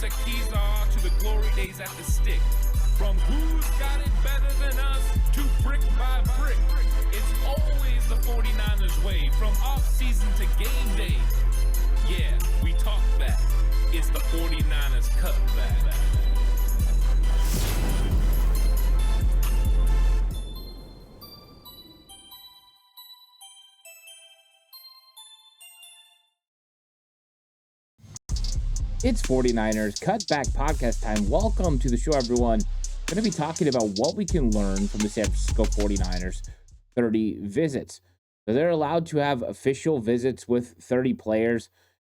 the keys are to the glory days at the stick. From who's got it better than us to brick by brick. It's always the 49ers way, from off-season to game day. Yeah, we talk back. It's the 49ers Cutback. It's 49ers Cutback podcast time. Welcome to the show, everyone. Going to be talking about what we can learn from the San Francisco 49ers 30 visits. So they're allowed to have official visits with 30 players.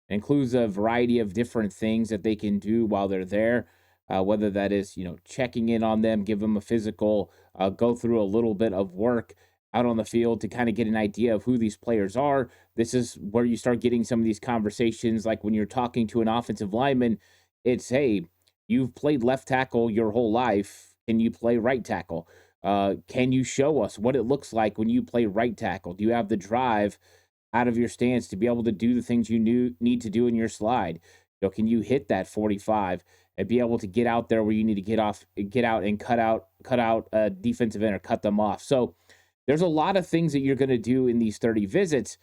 It includes a variety of different things that they can do while they're there, whether that is, checking in on them, give them a physical, go through a little bit of work out on the field to kind of get an idea of who these players are. This is where you start getting some of these conversations, like when you're talking to an offensive lineman, it's, hey, you've played left tackle your whole life. Can you play right tackle? Can you show us what it looks like when you play right tackle? Do you have the drive out of your stance to be able to do the things you need to do in your slide? Can you hit that 45 and be able to get out there where you need to get out and cut out a defensive end or cut them off? So there's a lot of things that you're going to do in these 30 visits.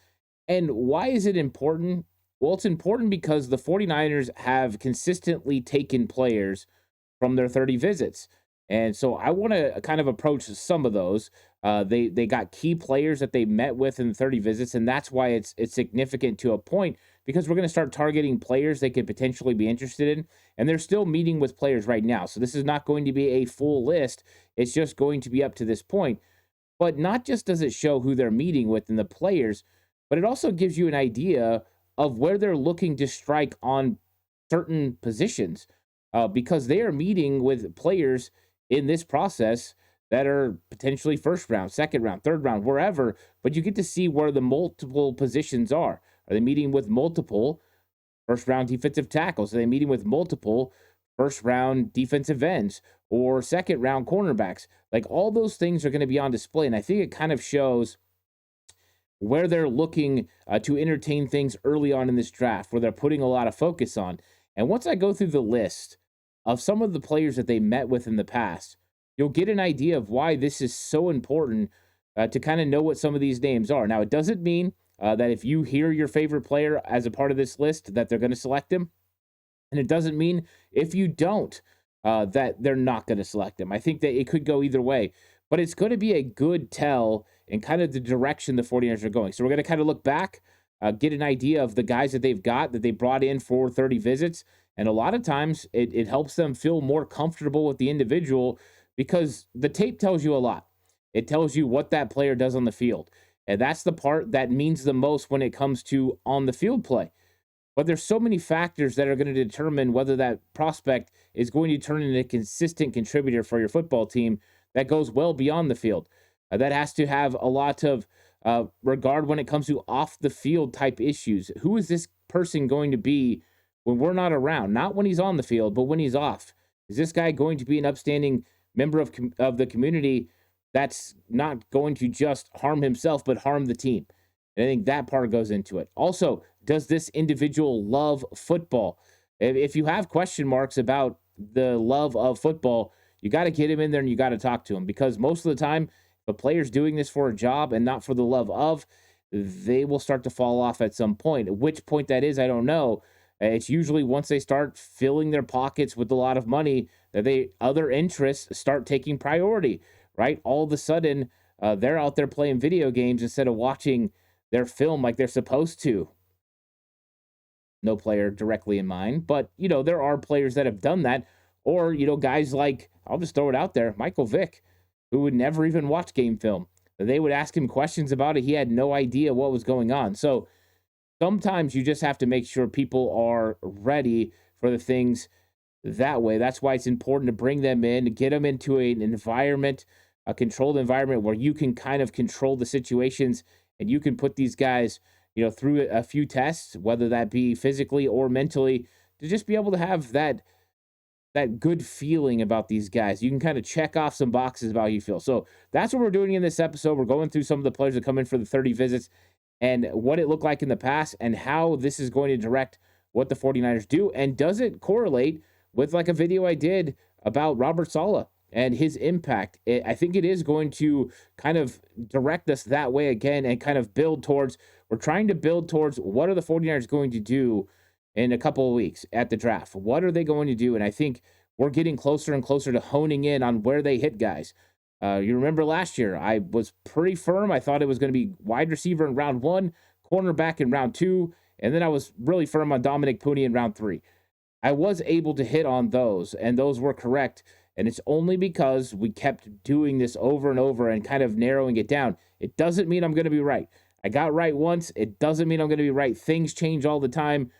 And why is it important? Well, it's important because the 49ers have consistently taken players from their 30 visits. And so I want to kind of approach some of those. They got key players that they met with in 30 visits, and that's why it's significant to a point, because we're going to start targeting players they could potentially be interested in, and they're still meeting with players right now. So this is not going to be a full list. It's just going to be up to this point. But not just does it show who they're meeting with and the players, but it also gives you an idea of where they're looking to strike on certain positions, because they are meeting with players in this process that are potentially first round, second round, third round, wherever, but you get to see where the multiple positions are. Are they meeting with multiple first round defensive tackles? Are they meeting with multiple first round defensive ends or second round cornerbacks? Like, all those things are going to be on display. And I think it kind of shows where they're looking to entertain things early on in this draft, where they're putting a lot of focus on. And once I go through the list of some of the players that they met with in the past, you'll get an idea of why this is so important to kind of know what some of these names are. Now, it doesn't mean that if you hear your favorite player as a part of this list that they're going to select him. And it doesn't mean if you don't that they're not going to select him. I think that it could go either way. But it's going to be a good tell in kind of the direction the 49ers are going. So we're going to kind of look back, get an idea of the guys that they've got, that they brought in for 30 visits. And a lot of times it helps them feel more comfortable with the individual, because the tape tells you a lot. It tells you what that player does on the field. And that's the part that means the most when it comes to on the field play. But there's so many factors that are going to determine whether that prospect is going to turn into a consistent contributor for your football team that goes well beyond the field. That has to have a lot of regard when it comes to off the field type issues. Who is this person going to be when we're not around? Not when he's on the field, but when he's off. Is this guy going to be an upstanding member of the community that's not going to just harm himself, but harm the team? And I think that part goes into it. Also, does this individual love football? If you have question marks about the love of football, you got to get him in there and you got to talk to him, because most of the time, if a player's doing this for a job and not for the love of, they will start to fall off at some point. At which point that is, I don't know. It's usually once they start filling their pockets with a lot of money that other interests start taking priority, right? All of a sudden, they're out there playing video games instead of watching their film like they're supposed to. No player directly in mind, but, there are players that have done that. Or, guys like, I'll just throw it out there, Michael Vick, who would never even watch game film. They would ask him questions about it. He had no idea what was going on. So sometimes you just have to make sure people are ready for the things that way. That's why it's important to bring them in, to get them into an environment, a controlled environment where you can kind of control the situations, and you can put these guys, through a few tests, whether that be physically or mentally, to just be able to have that good feeling about these guys. You can kind of check off some boxes about how you feel. So that's what we're doing in this episode. We're going through some of the players that come in for the 30 visits and what it looked like in the past and how this is going to direct what the 49ers do. And does it correlate with like a video I did about Robert Saleh and his impact. I think it is going to kind of direct us that way again and kind of build towards, we're trying to build towards what are the 49ers going to do in a couple of weeks at the draft? What are they going to do? And I think we're getting closer and closer to honing in on where they hit guys. You remember last year, I was pretty firm. I thought it was going to be wide receiver in round 1, cornerback in round 2, and then I was really firm on Dominic Pooney in round 3. I was able to hit on those, and those were correct. And it's only because we kept doing this over and over and kind of narrowing it down. It doesn't mean I'm going to be right. I got right once. It doesn't mean I'm going to be right. Things change all the time.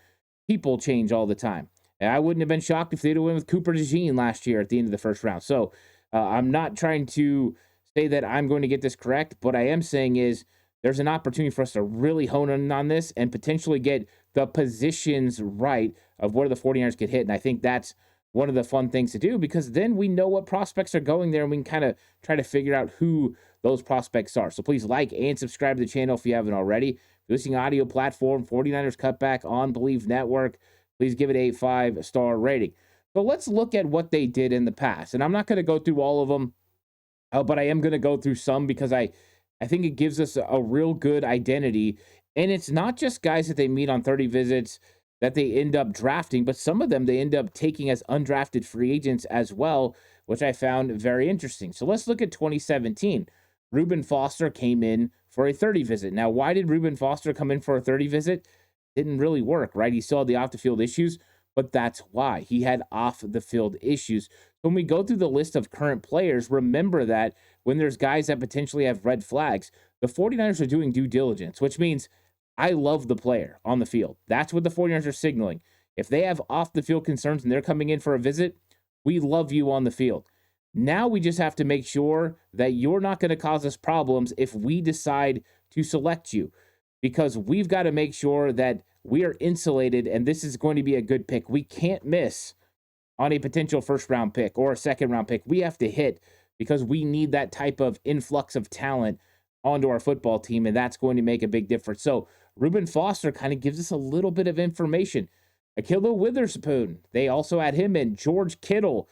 People change all the time. And I wouldn't have been shocked if they'd have went with Cooper DeJean last year at the end of the first round. So I'm not trying to say that I'm going to get this correct. What I am saying is there's an opportunity for us to really hone in on this and potentially get the positions right of where the 49ers could hit. And I think that's one of the fun things to do, because then we know what prospects are going there and we can kind of try to figure out who those prospects are. So please like and subscribe to the channel if you haven't already. If you're listening audio platform, 49ers Cutback on Believe Network, please give it a 5-star rating. So let's look at what they did in the past. And I'm not going to go through all of them, but I am going to go through some because I think it gives us a real good identity. And it's not just guys that they meet on 30 visits that they end up drafting, but some of them they end up taking as undrafted free agents as well, which I found very interesting. So let's look at 2017. Reuben Foster came in for a 30 visit. Now, why did Reuben Foster come in for a 30 visit? Didn't really work, right? He saw the off-the-field issues, but that's why. He had off-the-field issues. When we go through the list of current players, remember that when there's guys that potentially have red flags, the 49ers are doing due diligence, which means I love the player on the field. That's what the 49ers are signaling. If they have off-the-field concerns and they're coming in for a visit, we love you on the field. Now we just have to make sure that you're not going to cause us problems if we decide to select you, because we've got to make sure that we are insulated and this is going to be a good pick. We can't miss on a potential first-round pick or a second-round pick. We have to hit because we need that type of influx of talent onto our football team, and that's going to make a big difference. So Reuben Foster kind of gives us a little bit of information. Ahkello Witherspoon, they also had him in. George Kittle,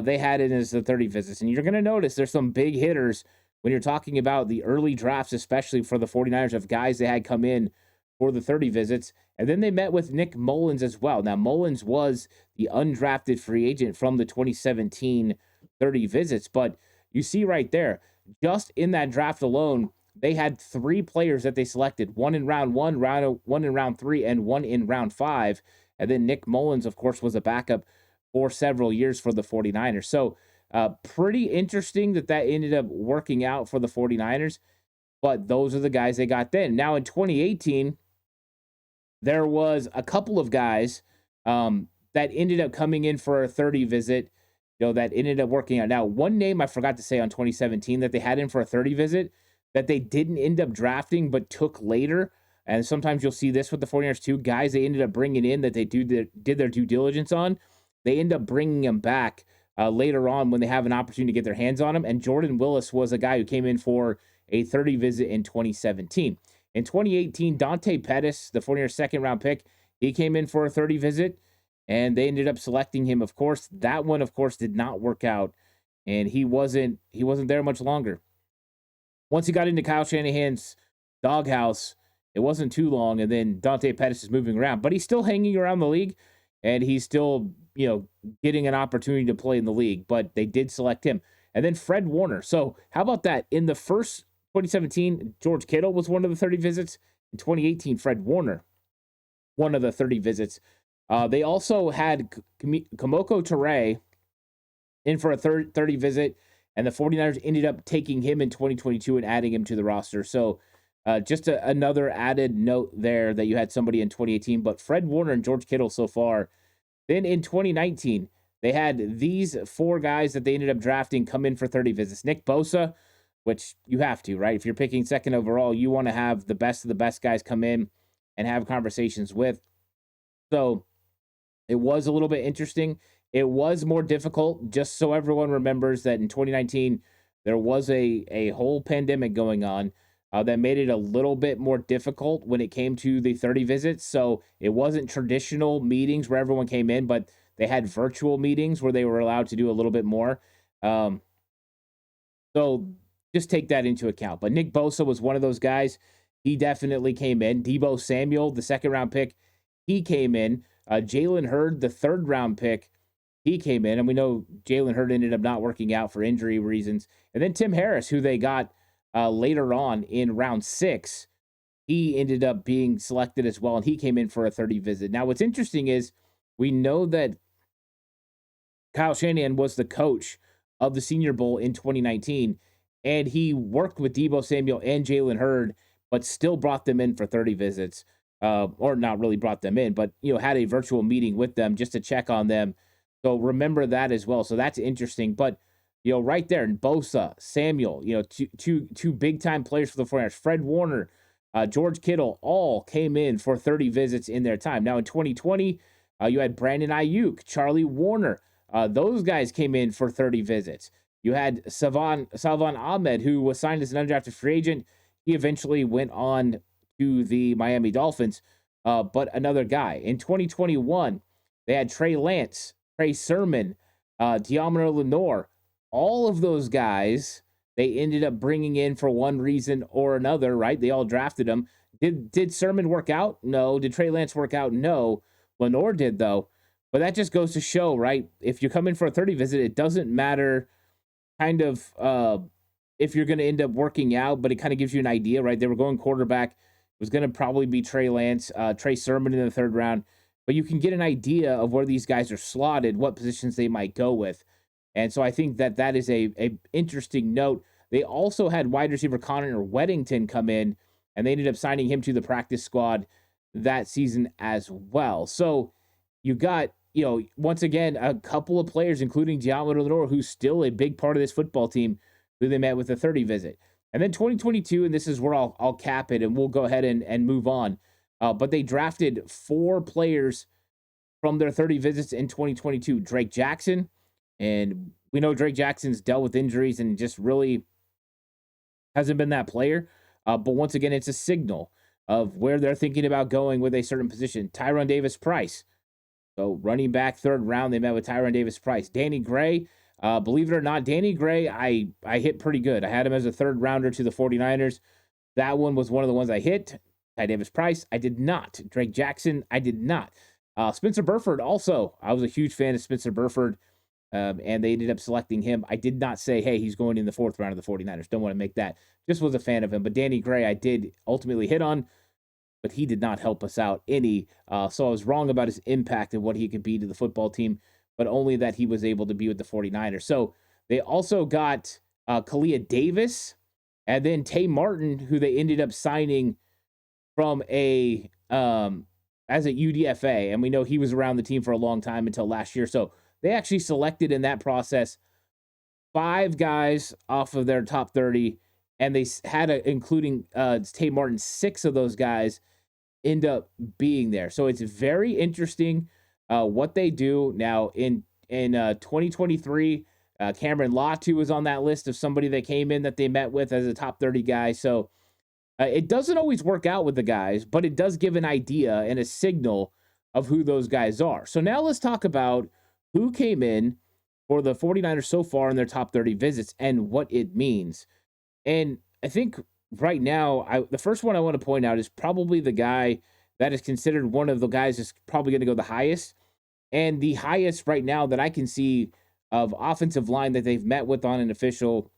they had in as the 30 visits. And you're going to notice there's some big hitters when you're talking about the early drafts, especially for the 49ers, of guys they had come in for the 30 visits. And then they met with Nick Mullins as well. Now, Mullins was the undrafted free agent from the 2017 30 visits. But you see right there, just in that draft alone, they had 3 players that they selected, one in round 1, one in round 3, and one in round 5. And then Nick Mullins, of course, was a backup for several years for the 49ers. So pretty interesting that ended up working out for the 49ers. But those are the guys they got then. Now in 2018, there was a couple of guys that ended up coming in for a 30 visit, that ended up working out. Now, one name I forgot to say on 2017 that they had in for a 30 visit that they didn't end up drafting but took later, and sometimes you'll see this with the 49ers too, guys they ended up bringing in that they did their due diligence on, they end up bringing them back later on when they have an opportunity to get their hands on them, and Jordan Willis was a guy who came in for a 30 visit in 2017. In 2018, Dante Pettis, the 49ers second-round pick, he came in for a 30 visit, and they ended up selecting him, of course. That one, of course, did not work out, and he wasn't there much longer. Once he got into Kyle Shanahan's doghouse, it wasn't too long, and then Dante Pettis is moving around. But he's still hanging around the league, and he's still, getting an opportunity to play in the league. But they did select him. And then Fred Warner. So how about that? In the first 2017, George Kittle was one of the 30 visits. In 2018, Fred Warner, one of the 30 visits. They also had Kamoko Toure in for a 30 visit, and the 49ers ended up taking him in 2022 and adding him to the roster. So just another added note there that you had somebody in 2018, but Fred Warner and George Kittle so far. Then in 2019, they had these 4 guys that they ended up drafting come in for 30 visits. Nick Bosa, which you have to, right? If you're picking second overall, you want to have the best of the best guys come in and have conversations with. So it was a little bit interesting. It was more difficult, just so everyone remembers that in 2019, there was a whole pandemic going on that made it a little bit more difficult when it came to the 30 visits. So it wasn't traditional meetings where everyone came in, but They had virtual meetings where they were allowed to do a little bit more. Um, so just take that into account. But Nick Bosa was one of those guys. He definitely came in. Debo Samuel, the second round pick, he came in. Jalen Hurd, the third round pick, he came in. And we know Jalen Hurd ended up not working out for injury reasons. And then Tim Harris, who they got later on in round 6, he ended up being selected as well. And he came in for a 30 visit. Now, what's interesting is we know that Kyle Shanahan was the coach of the Senior Bowl in 2019, and he worked with Debo Samuel and Jalen Hurd, but still brought them in for 30 visits, or not really brought them in, but had a virtual meeting with them just to check on them. So remember that as well. So that's interesting. But right there, Bosa, Samuel, two big time players for the 49ers, Fred Warner, George Kittle, all came in for 30 visits in their time. Now in 2020, you had Brandon Ayuk, Charlie Warner. Those guys came in for 30 visits. You had Salvan Ahmed, who was signed as an undrafted free agent. He eventually went on to the Miami Dolphins, but another guy. In 2021, they had Trey Lance, Trey Sermon, Deommodore Lenoir. All of those guys, they ended up bringing in for one reason or another, right? They all drafted him. Did Sermon work out? No. Did Trey Lance work out? No. Lenoir did, though. But that just goes to show, right? If you come in for a 30 visit, it doesn't matter kind of if you're going to end up working out, but it kind of gives you an idea, right? They were going quarterback. It was going to probably be Trey Lance, Trey Sermon in the third round. But you can get an idea of where these guys are slotted, what positions they might go with. And so I think that is a interesting note. They also had wide receiver Connor Weddington come in, and they ended up signing him to the practice squad that season as well. So you got, once again, a couple of players, including Deommodore Lenoir, who's still a big part of this football team, who they met with a 30 visit. And then 2022, and this is where I'll cap it, and we'll go ahead and move on. But they drafted 4 players from their 30 visits in 2022. Drake Jackson, and we know Drake Jackson's dealt with injuries and just really hasn't been that player. But once again, it's a signal of where they're thinking about going with a certain position. Tyron Davis-Price. So running back, third round, they met with Tyron Davis-Price. Danny Gray, believe it or not, Danny Gray, I hit pretty good. I had him as a third rounder to the 49ers. That one was one of the ones I hit. Ty Davis-Price, I did not. Drake Jackson, I did not. Spencer Burford, also, I was a huge fan of Spencer Burford, and they ended up selecting him. I did not say, hey, he's going in the fourth round of the 49ers. Don't want to make that. Just was a fan of him. But Danny Gray, I did ultimately hit on, but he did not help us out any. So I was wrong about his impact and what he could be to the football team, but only that he was able to be with the 49ers. So they also got Kalia Davis and then Tay Martin, who they ended up signing from as a UDFA. And we know he was around the team for a long time until last year. So they actually selected in that process 5 guys off of their top 30, and they had, including Tay Martin, 6 of those guys end up being there. So it's very interesting what they do. Now, in 2023, Cameron Latu was on that list of somebody that came in that they met with as a top 30 guy. So it doesn't always work out with the guys, but it does give an idea and a signal of who those guys are. So now let's talk about who came in for the 49ers so far in their top 30 visits and what it means. And I think right now, the first one I want to point out is probably the guy that is considered one of the guys that's probably going to go the highest. And the highest right now that I can see of offensive line that they've met with on an official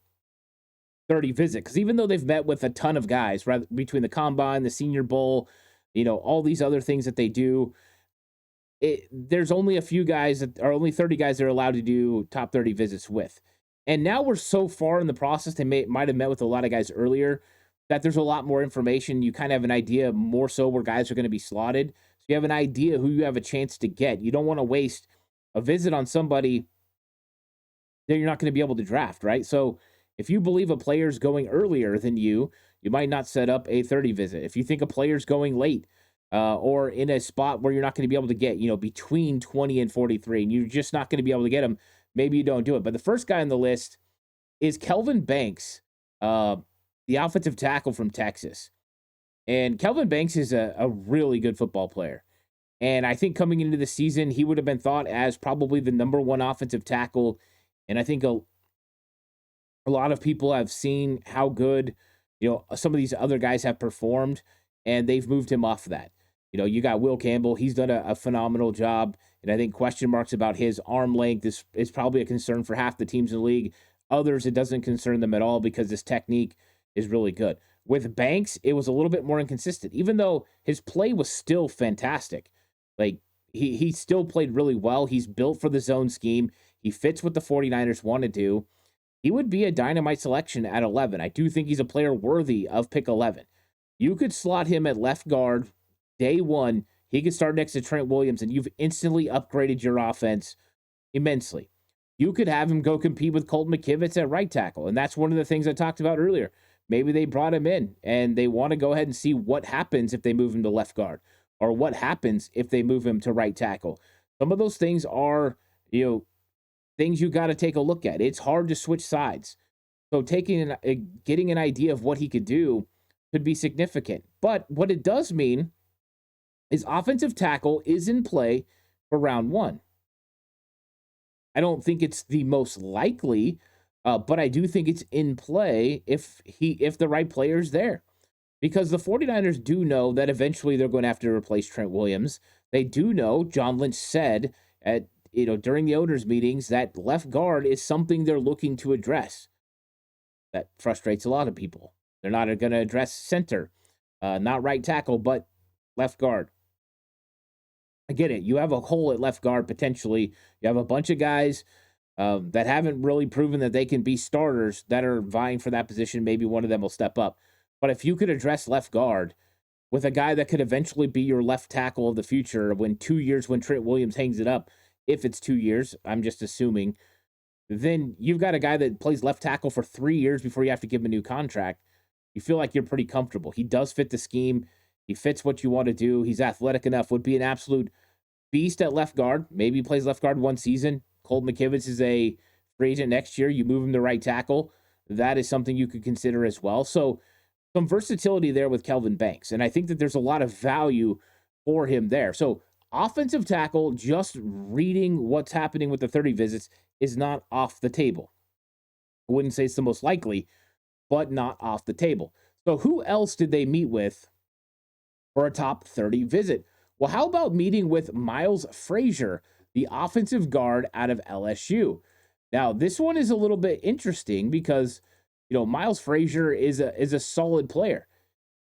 30 visit. Because even though they've met with a ton of guys, right, between the Combine, the Senior Bowl, all these other thhave that they do, there's only a few guys that are only 30 guys that are allowed to do top 30 visits with. And now we're so far in the process, they might have met with a lot of guys earlier, that there's a lot more information. You kind of have an idea more so where guys are going to be slotted. So you have an idea who you have a chance to get. You don't want to waste a visit on somebody that you're not going to be able to draft, right? So if you believe a player's going earlier than you might not set up a 30 visit. If you think a player's going late, or in a spot where you're not going to be able to get, between 20 and 43, and you're just not going to be able to get them, maybe you don't do it. But the first guy on the list is Kelvin Banks, the offensive tackle from Texas. And Kelvin Banks is a really good football player. And I think coming into the season, he would have been thought as probably the number one offensive tackle. And I think a lot of people have seen how good, some of these other guys have performed, and they've moved him off of that. You got Will Campbell. He's done a phenomenal job. And I think question marks about his arm length is probably a concern for half the teams in the league. Others, it doesn't concern them at all because his technique is really good. With Banks, it was a little bit more inconsistent, even though his play was still fantastic. Like, he still played really well. He's built for the zone scheme. He fits what the 49ers want to do. He would be a dynamite selection at 11. I do think he's a player worthy of pick 11. You could slot him at left guard day one. He could start next to Trent Williams, and you've instantly upgraded your offense immensely. You could have him go compete with Colton McKivitz at right tackle, and that's one of the things I talked about earlier. Maybe they brought him in, and they want to go ahead and see what happens if they move him to left guard, or what happens if they move him to right tackle. Some of those things are, things you got to take a look at. It's hard to switch sides. So getting an idea of what he could do could be significant. But what it does mean is offensive tackle is in play for round one. I don't think it's the most likely, but I do think it's in play if the right player's there. Because the 49ers do know that eventually they're going to have to replace Trent Williams. They do know, John Lynch said during the owners' meetings, that left guard is something they're looking to address. That frustrates a lot of people. They're not going to address center, not right tackle, but left guard. I get it. You have a hole at left guard potentially. You have a bunch of guys that haven't really proven that they can be starters that are vying for that position. Maybe one of them will step up. But if you could address left guard with a guy that could eventually be your left tackle of the future when 2 years, when Trent Williams hangs it up, if it's 2 years, I'm just assuming, then you've got a guy that plays left tackle for 3 years before you have to give him a new contract. You feel like you're pretty comfortable. He does fit the scheme. He fits what you want to do. He's athletic enough, would be an absolute beast at left guard. Maybe he plays left guard one season. Colt McKivitz is a free agent next year. You move him to right tackle. That is something you could consider as well. So some versatility there with Kelvin Banks. And I think that there's a lot of value for him there. So offensive tackle, just reading what's happening with the 30 visits, is not off the table. I wouldn't say it's the most likely, but not off the table. So who else did they meet with for a top 30 visit? Well, how about meeting with Miles Frazier, the offensive guard out of LSU? Now, this one is a little bit interesting because, Miles Frazier is a solid player.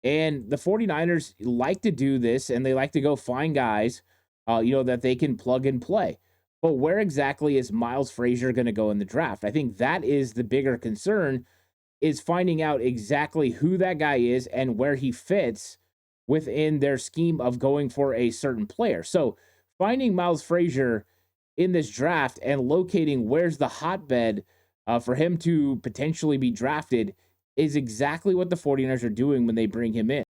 And the 49ers like to do this, and they like to go find guys, that they can plug and play. But where exactly is Miles Frazier going to go in the draft? I think that is the bigger concern, is finding out exactly who that guy is and where he fits within their scheme of going for a certain player. So finding Miles Frazier in this draft and locating where's the hotbed for him to potentially be drafted is exactly what the 49ers are doing when they bring him in.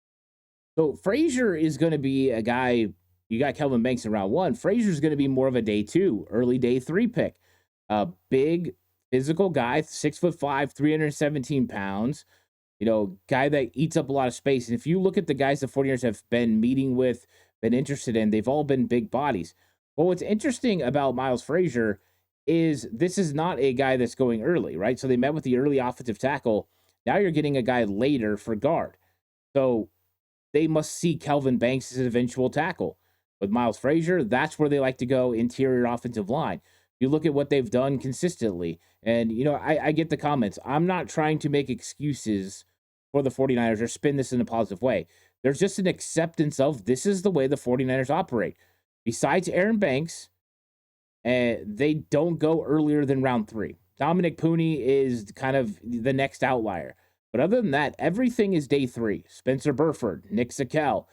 So Frazier is going to be a guy, you got Kelvin Banks in round one. Frazier is going to be more of a day two, early day three pick. A big physical guy, 6'5", 317 pounds. Guy that eats up a lot of space. And if you look at the guys the 49ers have been meeting with, been interested in, they've all been big bodies. Well, what's interesting about Miles Frazier is this is not a guy that's going early, right? So they met with the early offensive tackle. Now you're getting a guy later for guard. So they must see Kelvin Banks as an eventual tackle. With Miles Frazier, that's where they like to go, interior offensive line. You look at what they've done consistently. And, I get the comments. I'm not trying to make excuses for the 49ers or spin this in a positive way. There's just an acceptance of this is the way the 49ers operate. Besides Aaron Banks, they don't go earlier than round 3. Dominic Pooney is kind of the next outlier. But other than that, everything is day 3. Spencer Burford, Nick Zakel,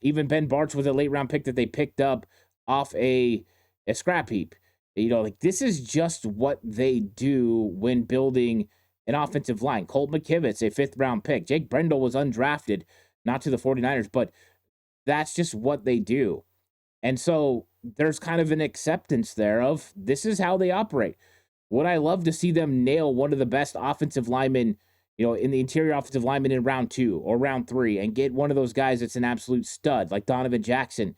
even Ben Bartz was a late round pick that they picked up off a scrap heap. This is just what they do when building an offensive line. Colt McKivitz, a 5th round pick. Jake Brendel was undrafted, not to the 49ers, but that's just what they do. And so there's kind of an acceptance there of this is how they operate. Would I love to see them nail one of the best offensive linemen, in the interior offensive lineman in round 2 or round 3 and get one of those guys that's an absolute stud like Donovan Jackson?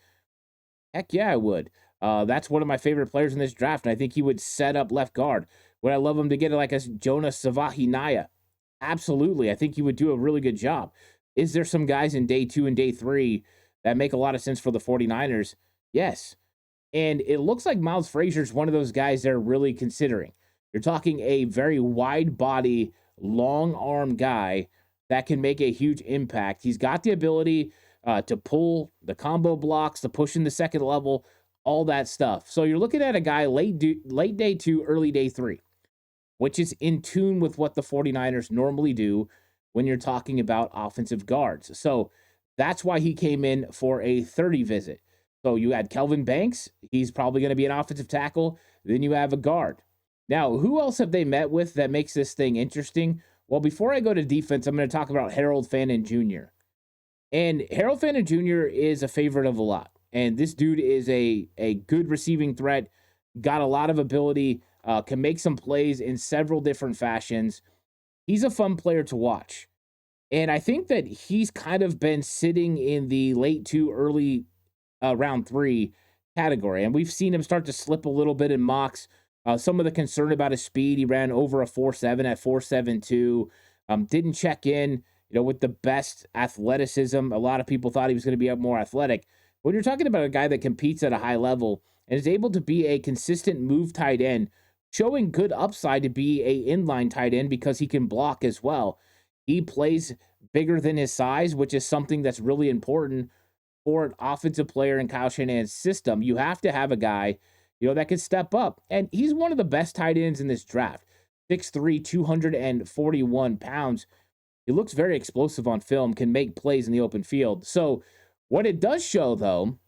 Heck yeah, I would. That's one of my favorite players in this draft, and I think he would set up left guard. Would I love him to get like a Jonas Savahi Naya? Absolutely. I think he would do a really good job. Is there some guys in day two and day three that make a lot of sense for the 49ers? Yes. And it looks like Miles Frazier is one of those guys they're really considering. You're talking a very wide body, long arm guy that can make a huge impact. He's got the ability to pull the combo blocks, to push in the second level, all that stuff. So you're looking at a guy late day two, early day three, which is in tune with what the 49ers normally do when you're talking about offensive guards. So that's why he came in for a 30 visit. So you had Kelvin Banks. He's probably going to be an offensive tackle. Then you have a guard. Now, who else have they met with that makes this thing interesting? Well, before I go to defense, I'm going to talk about Harold Fannin Jr. And Harold Fannin Jr. is a favorite of a lot. And this dude is a good receiving threat, got a lot of ability, can make some plays in several different fashions. He's a fun player to watch. And I think that he's kind of been sitting in the late two, early round three category. And we've seen him start to slip a little bit in mocks. Some of the concern about his speed, he ran over a 4.7 at 4.72. Didn't check in, with the best athleticism. A lot of people thought he was going to be more athletic. When you're talking about a guy that competes at a high level and is able to be a consistent move tight end, showing good upside to be a inline tight end because he can block as well. He plays bigger than his size, which is something that's really important for an offensive player in Kyle Shanahan's system. You have to have a guy, that can step up. And he's one of the best tight ends in this draft. 6'3", 241 pounds. He looks very explosive on film, can make plays in the open field. So what it does show, though,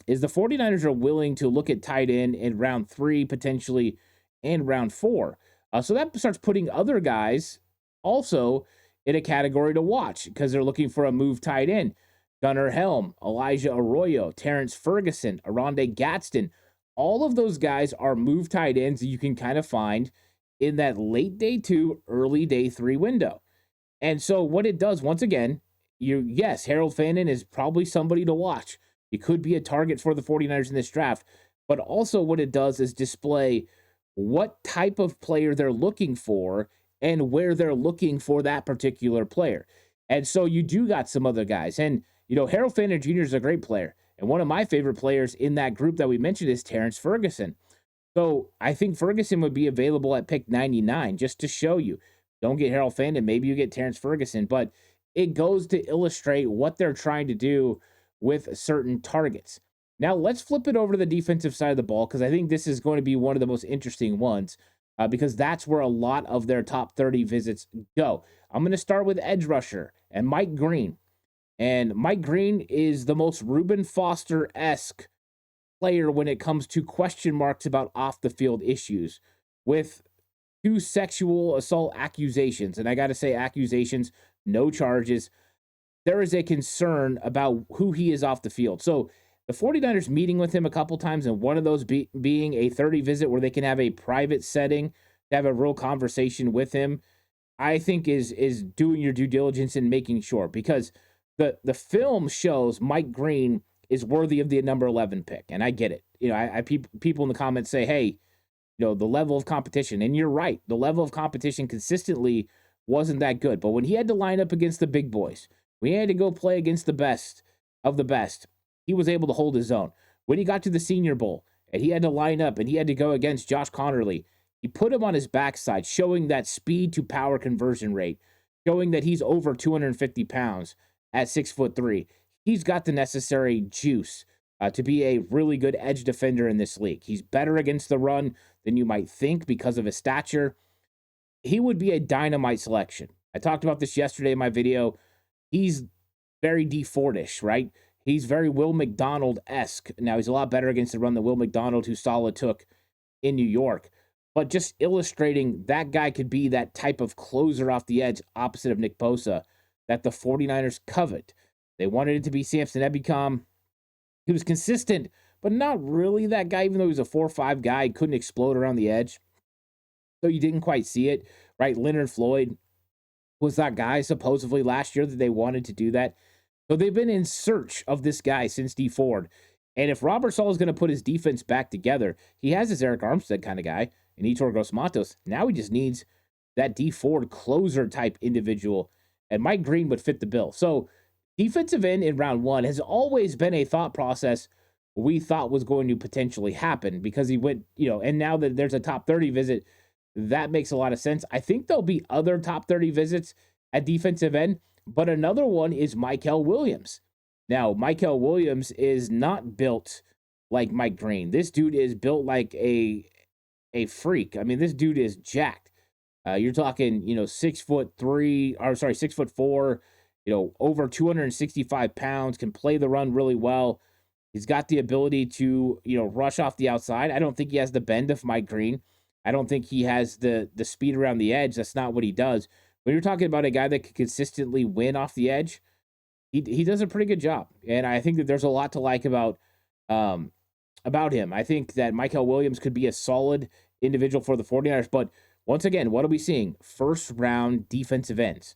is the 49ers are willing to look at tight end in round 3, potentially, and round 4. So that starts putting other guys also in a category to watch because they're looking for a move tight end. Gunnar Helm, Elijah Arroyo, Terrence Ferguson, Aronde Gadsden. All of those guys are move tight ends that you can kind of find in that late day 2, early day 3 window. And so what it does, once again, yes, Harold Fannin is probably somebody to watch. He could be a target for the 49ers in this draft. But also what it does is display what type of player they're looking for and where they're looking for that particular player. And so you do got some other guys. And, Harold Fannin Jr. is a great player. And one of my favorite players in that group that we mentioned is Terrence Ferguson. So I think Ferguson would be available at pick 99 just to show you. Don't get Harold Fannin, maybe you get Terrence Ferguson. But it goes to illustrate what they're trying to do with certain targets. Now let's flip it over to the defensive side of the ball because I think this is going to be one of the most interesting ones because that's where a lot of their top 30 visits go. I'm going to start with edge rusher and Mike Green. And Mike Green is the most Reuben Foster-esque player when it comes to question marks about off-the-field issues with 2 sexual assault accusations. And I got to say accusations, no charges. There is a concern about who he is off the field. So the 49ers meeting with him a couple times, and one of those being a 30 visit where they can have a private setting to have a real conversation with him, I think is doing your due diligence and making sure because the film shows Mike Green is worthy of the number 11 pick. And I get it. People in the comments say, hey, the level of competition. And you're right. The level of competition consistently wasn't that good. But when he had to line up against the big boys, when he had to go play against the best of the best, he was able to hold his own. When he got to the Senior Bowl and he had to line up and he had to go against Josh Connerly, he put him on his backside, showing that speed to power conversion rate, showing that he's over 250 pounds at 6'3". He's got the necessary juice to be a really good edge defender in this league. He's better against the run than you might think because of his stature. He would be a dynamite selection. I talked about this yesterday in my video. He's very D Fordish, right? He's very Will McDonald-esque. Now, he's a lot better against the run than Will McDonald, who Saleh took in New York. But just illustrating that guy could be that type of closer off the edge opposite of Nick Bosa that the 49ers covet. They wanted it to be Samson Ebicom. He was consistent, but not really that guy, even though he was a 4-5 guy. He couldn't explode around the edge. So you didn't quite see it, right? Leonard Floyd was that guy supposedly last year that they wanted to do that. So they've been in search of this guy since D Ford. And if Robert Sala is going to put his defense back together, he has his Eric Armstead kind of guy and Etor Gross-Matos. Now he just needs that D Ford closer type individual, and Mike Green would fit the bill. So defensive end in round one has always been a thought process we thought was going to potentially happen because he went, and now that there's a top 30 visit, that makes a lot of sense. I think there'll be other top 30 visits at defensive end, but another one is Mykel Williams. Now, Mykel Williams is not built like Mike Green. This dude is built like a freak. I mean, this dude is jacked. You're talking, 6'3", or sorry, 6'4", over 265 pounds, can play the run really well. He's got the ability to, rush off the outside. I don't think he has the bend of Mike Green. I don't think he has the speed around the edge. That's not what he does. When you're talking about a guy that can consistently win off the edge, he does a pretty good job. And I think that there's a lot to like about him. I think that Mykel Williams could be a solid individual for the 49ers. But once again, what are we seeing? First round defensive ends,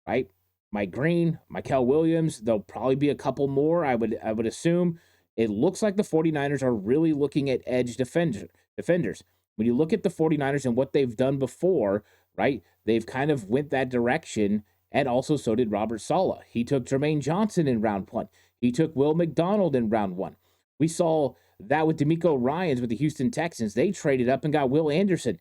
right? Mike Green, Mykel Williams, there'll probably be a couple more, I would assume. It looks like the 49ers are really looking at edge defenders. When you look at the 49ers and what they've done before, right, they've kind of went that direction, and also so did Robert Sala. He took Jermaine Johnson in round one. He took Will McDonald in round one. We saw that with DeMeco Ryans with the Houston Texans. They traded up and got Will Anderson.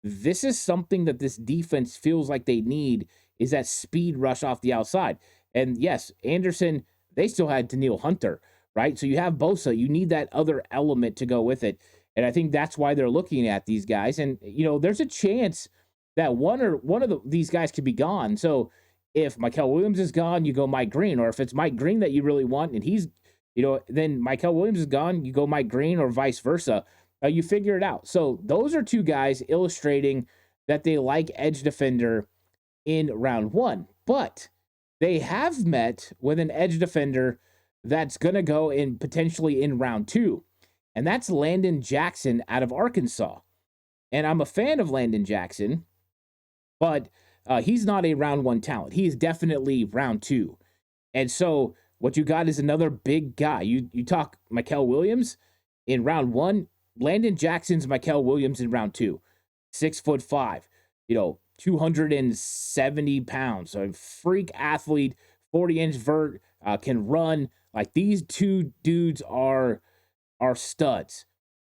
This is something that this defense feels like they need, is that speed rush off the outside. And yes, Anderson, they still had Danielle Hunter, right? So you have Bosa. You need that other element to go with it. And I think that's why they're looking at these guys. And, there's a chance that one of these guys could be gone. So if Mykel Williams is gone, you go Mike Green. Or if it's Mike Green that you really want and he's, then Mykel Williams is gone, you go Mike Green, or vice versa. You figure it out. So those are two guys illustrating that they like edge defender in round one. But they have met with an edge defender that's going to go in potentially in round two. And that's Landon Jackson out of Arkansas. And I'm a fan of Landon Jackson, but he's not a round one talent. He is definitely round two. And so what you got is another big guy. You talk Mykel Williams in round one. Landon Jackson's Mykel Williams in round two. 6'5", 270 pounds. So a freak athlete, 40-inch vert, can run. Like, these two dudes are studs.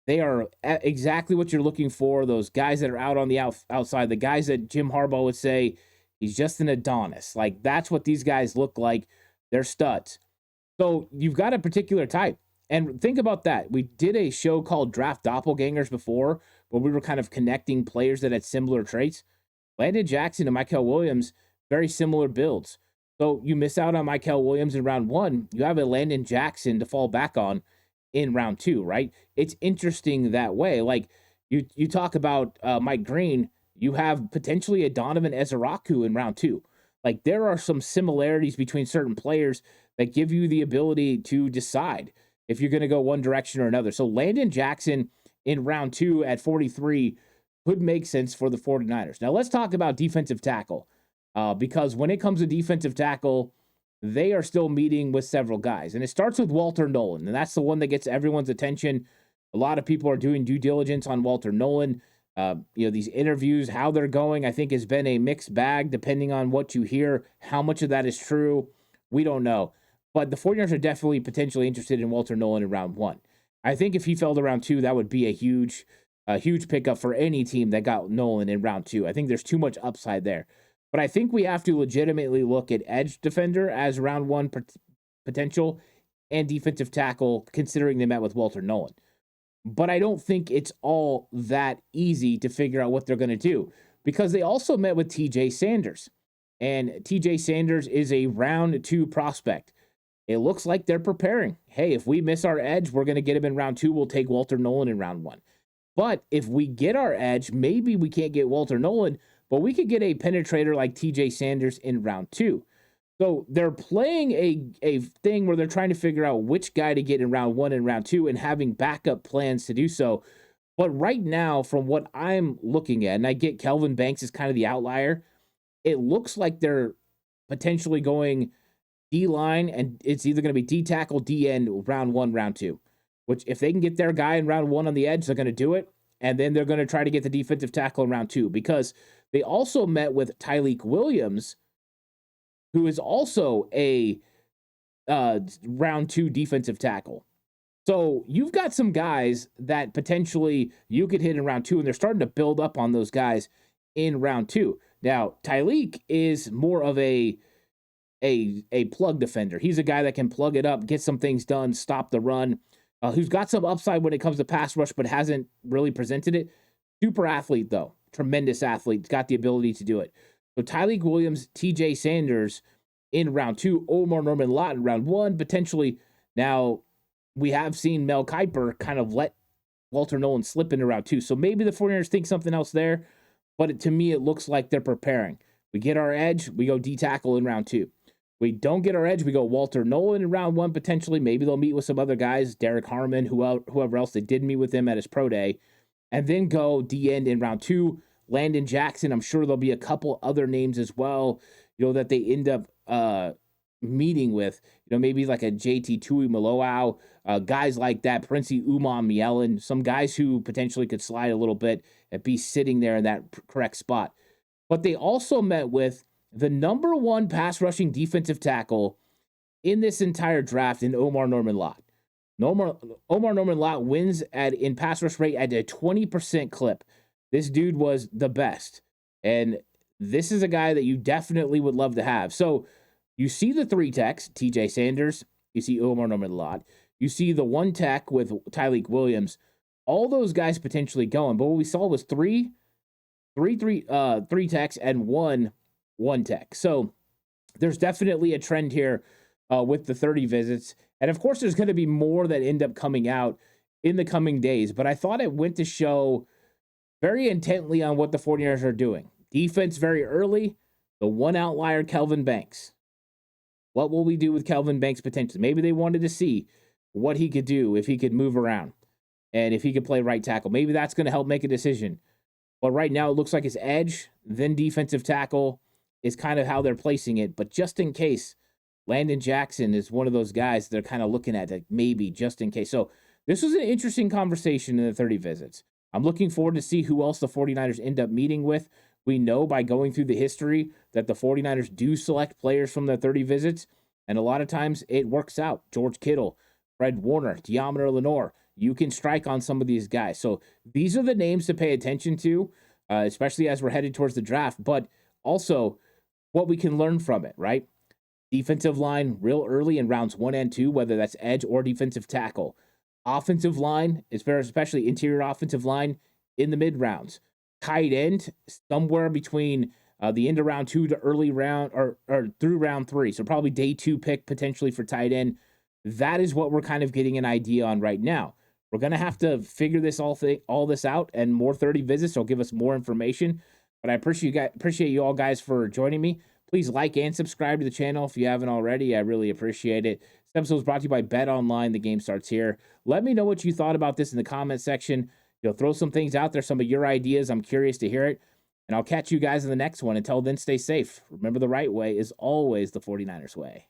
They are exactly what you're looking for. Those guys that are out on the outside, the guys that Jim Harbaugh would say, he's just an Adonis. Like, that's what these guys look like. They're studs. So you've got a particular type. And think about that. We did a show called Draft Doppelgangers before, where we were kind of connecting players that had similar traits. Landon Jackson and Mykel Williams, very similar builds. So you miss out on Mykel Williams in round one, you have a Landon Jackson to fall back on in round two, right? It's interesting that way. Like, you talk about Mike Green, you have potentially a Donovan Ezeraku in round two. Like, there are some similarities between certain players that give you the ability to decide if you're going to go one direction or another. So Landon Jackson in round two at 43 could make sense for the 49ers. Now let's talk about defensive tackle, because when it comes to defensive tackle, they are still meeting with several guys. And it starts with Walter Nolan, and that's the one that gets everyone's attention. A lot of people are doing due diligence on Walter Nolan. These interviews, how they're going, I think has been a mixed bag depending on what you hear. How much of that is true, we don't know. But the 49ers are definitely potentially interested in Walter Nolan in round one. I think if he fell to round two, that would be a huge pickup for any team that got Nolan in round two. I think there's too much upside there. But I think we have to legitimately look at edge defender as round one potential and defensive tackle, considering they met with Walter Nolan. But I don't think it's all that easy to figure out what they're going to do, because they also met with TJ Sanders. And TJ Sanders is a round two prospect. It looks like they're preparing. Hey, if we miss our edge, we're going to get him in round two. We'll take Walter Nolan in round one. But if we get our edge, maybe we can't get Walter Nolan, but we could get a penetrator like TJ Sanders in round two. So they're playing a thing where they're trying to figure out which guy to get in round one and round two and having backup plans to do so. But right now, from what I'm looking at, and I get Kelvin Banks is kind of the outlier, it looks like they're potentially going D line, and it's either going to be D tackle, D end, round 1, round 2. Which, if they can get their guy in round 1 on the edge, they're going to do it. And then they're going to try to get the defensive tackle in round 2, because they also met with Tyleik Williams, who is also a round 2 defensive tackle. So you've got some guys that potentially you could hit in round 2, and they're starting to build up on those guys in round 2. Now, Tyleik is more of a plug defender. He's a guy that can plug it up, get some things done, stop the run, who's got some upside when it comes to pass rush, but hasn't really presented it. Super athlete, though. Tremendous athlete. Got the ability to do it. So Tyleik Williams, TJ Sanders in round 2, Omar Norman Lott in round 1, potentially. Now, we have seen Mel Kiper kind of let Walter Nolan slip into round 2. So maybe the 49ers think something else there, but to me, it looks like they're preparing. We get our edge, we go D tackle in round 2. We don't get our edge, we go Walter Nolan in round 1, potentially. Maybe they'll meet with some other guys, Derek Harmon, whoever else. They did meet with him at his pro day. And then go D end in round 2. Landon Jackson, I'm sure there'll be a couple other names as well, that they end up meeting with, maybe like a JT Tui Maloau, guys like that, Princey Umam Yellen, some guys who potentially could slide a little bit and be sitting there in that correct spot. But they also met with the number 1 pass rushing defensive tackle in this entire draft in Omar Norman Lott. Omar Norman Lott wins in pass rush rate at a 20% clip. This dude was the best. And this is a guy that you definitely would love to have. So you see the 3 techs, TJ Sanders, you see Omar Norman Lott, you see the 1 tech with Tyleik Williams, all those guys potentially going. But what we saw was three techs and one tech. So there's definitely a trend here with the 30 visits. And of course, there's going to be more that end up coming out in the coming days. But I thought it went to show very intently on what the 49ers are doing. Defense very early. The one outlier, Kelvin Banks. What will we do with Kelvin Banks potentially? Maybe they wanted to see what he could do if he could move around and if he could play right tackle. Maybe that's going to help make a decision. But right now, it looks like his edge, then defensive tackle is kind of how they're placing it. But just in case, Landon Jackson is one of those guys they're kind of looking at, like maybe just in case. So this was an interesting conversation in the 30 visits. I'm looking forward to see who else the 49ers end up meeting with. We know by going through the history that the 49ers do select players from the 30 visits, and a lot of times it works out. George Kittle, Fred Warner, Deommodore Lenoir. You can strike on some of these guys. So these are the names to pay attention to, especially as we're headed towards the draft, but also what we can learn from it, right? Defensive line real early in rounds 1 and 2, whether that's edge or defensive tackle. Offensive line, especially interior offensive line, in the mid rounds. Tight end, somewhere between the end of round 2 to early round or through round 3. So probably day 2 pick potentially for tight end. That is what we're kind of getting an idea on right now. We're going to have to figure this all this out, and more 30 visits will give us more information. But I appreciate you all guys for joining me. Please like and subscribe to the channel if you haven't already. I really appreciate it. This episode is brought to you by Bet Online. The game starts here. Let me know what you thought about this in the comment section. Throw some things out there, some of your ideas. I'm curious to hear it. And I'll catch you guys in the next one. Until then, stay safe. Remember, the right way is always the 49ers way.